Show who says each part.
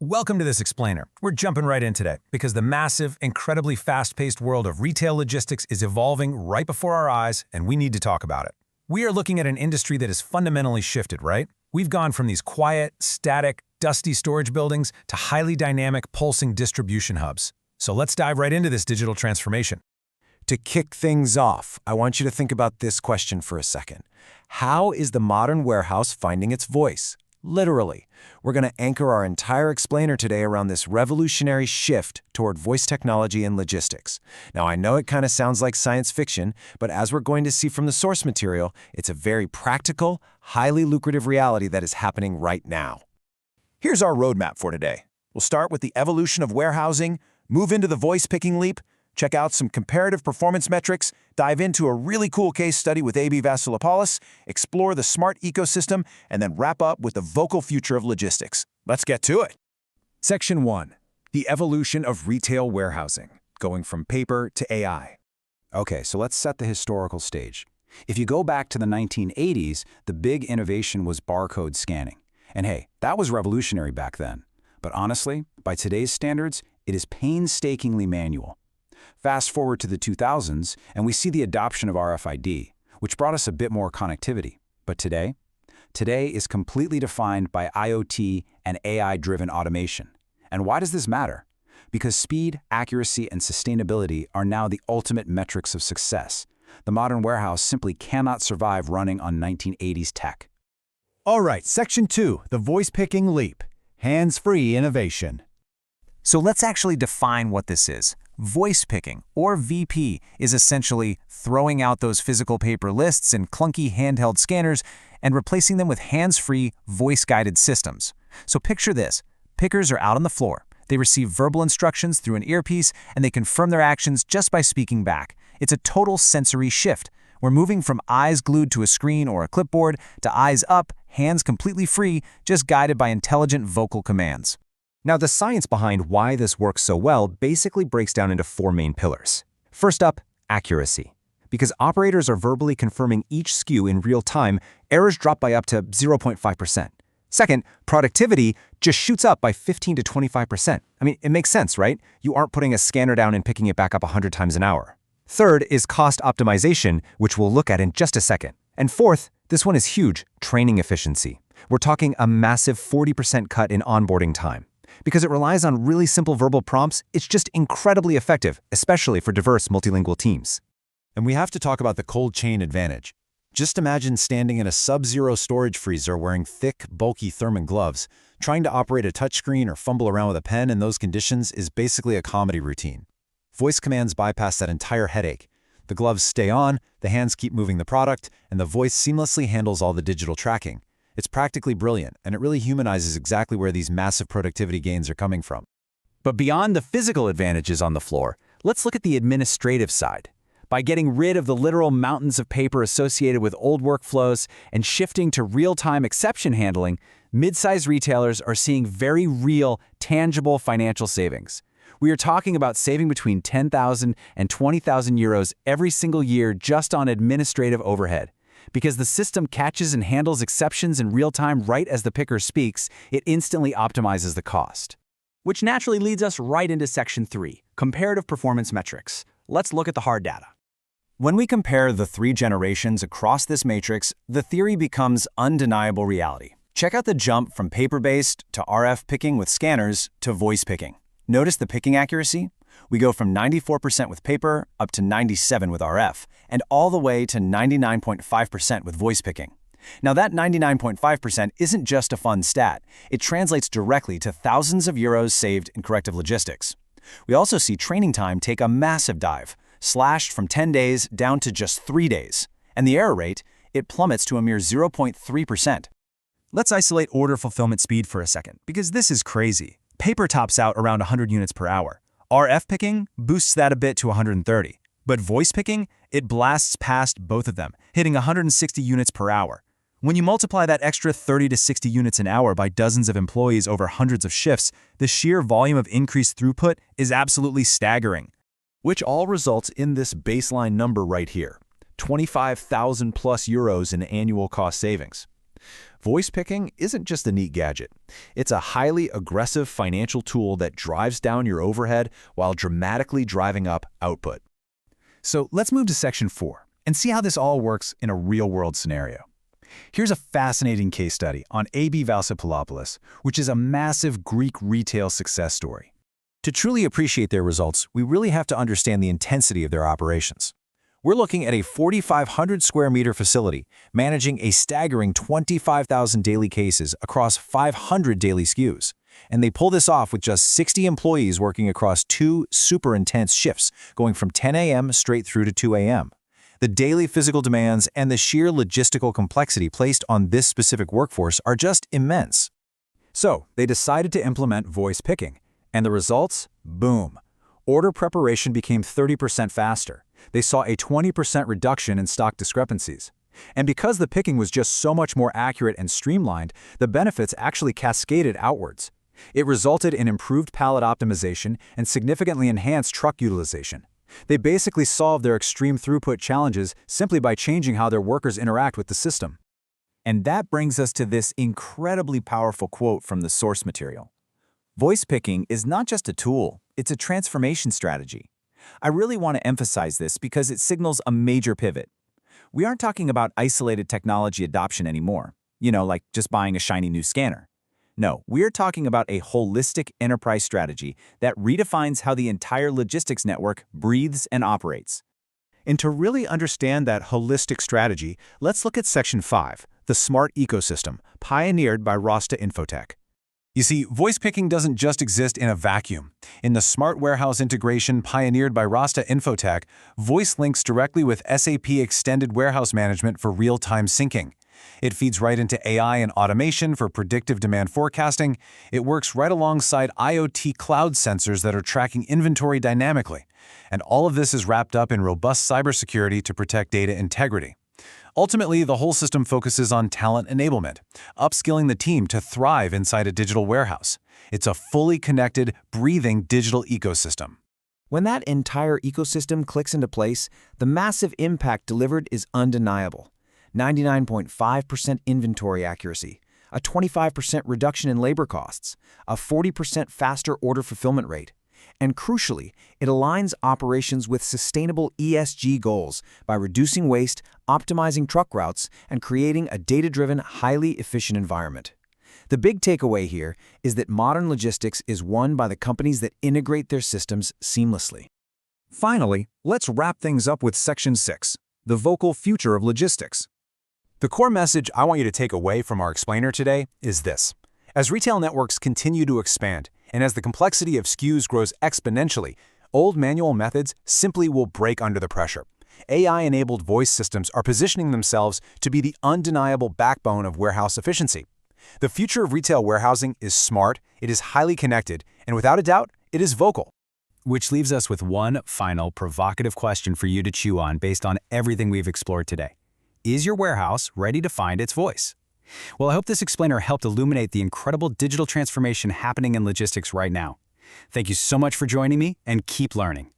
Speaker 1: Welcome to this explainer. We're jumping right in today because the massive, incredibly fast-paced world of retail logistics is evolving right before our eyes, and we need to talk about it. We are looking at an industry that has fundamentally shifted, right? We've gone from these quiet, static, dusty storage buildings to highly dynamic, pulsing distribution hubs. So let's dive right into this digital transformation.
Speaker 2: To kick things off, I want you to think about this question for a second. How is the modern warehouse finding its voice? Literally. We're going to anchor our entire explainer today around this revolutionary shift toward voice technology and logistics. Now, I know it kind of sounds like science fiction, but as we're going to see from the source material, it's a very practical, highly lucrative reality that is happening right now.
Speaker 3: Here's our roadmap for today. We'll start with the evolution of warehousing, move into the voice picking leap, check out some comparative performance metrics, dive into a really cool case study with AB Vassilopoulos, explore the smart ecosystem, and then wrap up with the vocal future of logistics. Let's get to it.
Speaker 2: Section 1. The evolution of retail warehousing, going from paper to AI. Okay, so let's set the historical stage. If you go back to the 1980s, the big innovation was barcode scanning. And hey, that was revolutionary back then. But honestly, by today's standards, it is painstakingly manual. Fast forward to the 2000s, and we see the adoption of RFID, which brought us a bit more connectivity. But today is completely defined by IoT and AI-driven automation. And why does this matter? Because speed, accuracy, and sustainability are now the ultimate metrics of success. The modern warehouse simply cannot survive running on 1980s tech.
Speaker 4: All right, Section 2, the voice picking leap, hands-free innovation.
Speaker 1: So let's actually define what this is. Voice picking, or VP, is essentially throwing out those physical paper lists and clunky handheld scanners and replacing them with hands-free, voice-guided systems. So picture this. Pickers are out on the floor. They receive verbal instructions through an earpiece, and they confirm their actions just by speaking back. It's a total sensory shift. We're moving from eyes glued to a screen or a clipboard to eyes up, hands completely free, just guided by intelligent vocal commands.
Speaker 5: Now, the science behind why this works so well basically breaks down into four main pillars. First up, accuracy. Because operators are verbally confirming each SKU in real time, errors drop by up to 0.5%. Second, productivity just shoots up by 15 to 25%. I mean, it makes sense, right? You aren't putting a scanner down and picking it back up 100 times an hour. Third is cost optimization, which we'll look at in just a second. And fourth, this one is huge, training efficiency. We're talking a massive 40% cut in onboarding time. Because it relies on really simple verbal prompts, it's just incredibly effective, especially for diverse multilingual teams.
Speaker 3: And we have to talk about the cold chain advantage. Just imagine standing in a sub-zero storage freezer wearing thick, bulky thermal gloves. Trying to operate a touchscreen or fumble around with a pen in those conditions is basically a comedy routine. Voice commands bypass that entire headache. The gloves stay on, the hands keep moving the product, and the voice seamlessly handles all the digital tracking. It's practically brilliant, and it really humanizes exactly where these massive productivity gains are coming from.
Speaker 6: But beyond the physical advantages on the floor, let's look at the administrative side. By getting rid of the literal mountains of paper associated with old workflows and shifting to real-time exception handling, mid-sized retailers are seeing very real, tangible financial savings. We are talking about saving between 10,000 and 20,000 euros every single year just on administrative overhead. Because the system catches and handles exceptions in real time right as the picker speaks, it instantly optimizes the cost. Which naturally leads us right into Section 3, comparative performance metrics. Let's look at the hard data.
Speaker 5: When we compare the three generations across this matrix, the theory becomes undeniable reality. Check out the jump from paper-based to RF picking with scanners to voice picking. Notice the picking accuracy? We go from 94% with paper up to 97% with RF, and all the way to 99.5% with voice picking. Now that 99.5% isn't just a fun stat. It translates directly to thousands of euros saved in corrective logistics. We also see training time take a massive dive, slashed from 10 days down to just 3 days. And the error rate, it plummets to a mere 0.3%.
Speaker 4: Let's isolate order fulfillment speed for a second, because this is crazy. Paper tops out around 100 units per hour. RF picking boosts that a bit to 130. But voice picking, it blasts past both of them, hitting 160 units per hour. When you multiply that extra 30 to 60 units an hour by dozens of employees over hundreds of shifts, the sheer volume of increased throughput is absolutely staggering.
Speaker 3: Which all results in this baseline number right here, 25,000 plus euros in annual cost savings.
Speaker 2: Voice picking isn't just a neat gadget. It's a highly aggressive financial tool that drives down your overhead while dramatically driving up output.
Speaker 6: So let's move to Section 4 and see how this all works in a real-world scenario. Here's a fascinating case study on AB Vassilopoulos, which is a massive Greek retail success story.
Speaker 3: To truly appreciate their results, we really have to understand the intensity of their operations. We're looking at a 4,500 square meter facility, managing a staggering 25,000 daily cases across 500 daily SKUs. And they pull this off with just 60 employees working across 2 super intense shifts, going from 10 a.m. straight through to 2 a.m. The daily physical demands and the sheer logistical complexity placed on this specific workforce are just immense.
Speaker 2: So, they decided to implement voice picking. And the results? Boom. Order preparation became 30% faster. They saw a 20% reduction in stock discrepancies. And because the picking was just so much more accurate and streamlined, the benefits actually cascaded outwards. It resulted in improved pallet optimization and significantly enhanced truck utilization. They basically solved their extreme throughput challenges simply by changing how their workers interact with the system.
Speaker 1: And that brings us to this incredibly powerful quote from the source material. Voice picking is not just a tool, it's a transformation strategy. I really want to emphasize this because it signals a major pivot. We aren't talking about isolated technology adoption anymore, like just buying a shiny new scanner. No, we're talking about a holistic enterprise strategy that redefines how the entire logistics network breathes and operates.
Speaker 6: And to really understand that holistic strategy, let's look at Section 5, the smart ecosystem, pioneered by Rasta Infotech. You see, voice picking doesn't just exist in a vacuum. In the smart warehouse integration pioneered by Rasta Infotech, voice links directly with SAP Extended Warehouse Management for real-time syncing. It feeds right into AI and automation for predictive demand forecasting. It works right alongside IoT cloud sensors that are tracking inventory dynamically. And all of this is wrapped up in robust cybersecurity to protect data integrity. Ultimately, the whole system focuses on talent enablement, upskilling the team to thrive inside a digital warehouse. It's a fully connected, breathing digital ecosystem.
Speaker 7: When that entire ecosystem clicks into place, the massive impact delivered is undeniable. 99.5% inventory accuracy, a 25% reduction in labor costs, a 40% faster order fulfillment rate. And crucially, it aligns operations with sustainable ESG goals by reducing waste, optimizing truck routes, and creating a data-driven, highly efficient environment. The big takeaway here is that modern logistics is won by the companies that integrate their systems seamlessly.
Speaker 6: Finally, let's wrap things up with Section 6, the vocal future of logistics. The core message I want you to take away from our explainer today is this. As retail networks continue to expand, and as the complexity of SKUs grows exponentially, old manual methods simply will break under the pressure. AI-enabled voice systems are positioning themselves to be the undeniable backbone of warehouse efficiency. The future of retail warehousing is smart, it is highly connected, and without a doubt, it is vocal.
Speaker 4: Which leaves us with one final provocative question for you to chew on based on everything we've explored today. Is your warehouse ready to find its voice? Well, I hope this explainer helped illuminate the incredible digital transformation happening in logistics right now. Thank you so much for joining me, and keep learning.